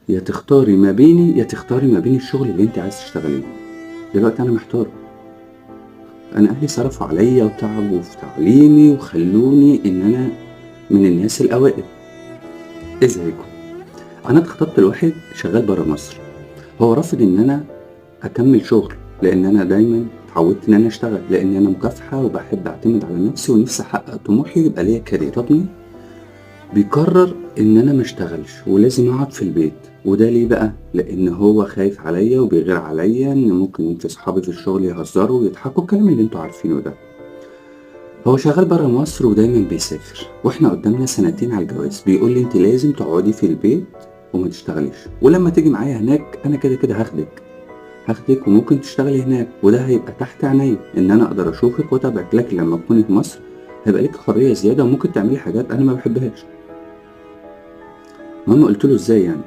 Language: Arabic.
يا تختاري ما بيني، يا تختاري ما بين الشغل اللي أنتِ عايزة تشتغليه. دلوقتي أنا محتارة، أنا أهلي صرفوا عليّا وتعبوا في تعليمي وخلّوني إن أنا من الناس الأوائل. إزيكم؟ أنا اتخطبت لواحد شغال برّه مصر، هو رافض إن أنا أكمّل شغل، لإن أنا دايمًا اتعودت إن أنا أشتغل، لإن أنا مكافحة وباحب أعتمد على نفسي ونفسي أحقق طموحي ويبقى ليّا career. رفضني بيقرر إن أنا ما اشتغلش ولازم أقعد في البيت، وده ليه بقى؟ لإن هو خايف عليّا وبيغير عليّا إن ممكن في صحابي في الشغل يهزروا ويضحكوا، الكلام اللي أنتم عارفينه ده. هو شغال برّه مصر ودايمًا بيسافر، وإحنا قدامنا سنتين على الجواز، بيقول لي: "أنتِ لازم تقعدي في البيت وما تشتغليش، ولمّا تيجي معايا هناك أنا كده هاخدِك وممكن تشتغلي هناك، وده هيبقى تحت عينيّا، إن أنا أقدر أشوفِك وأتابعِك، لكن لمّا تكوني في مصر هيبقى ليكِ حرية زيادة وممكن تعملي حاجات أنا ما باحبهاش." المهم قُلت له: "إزاي يعني؟"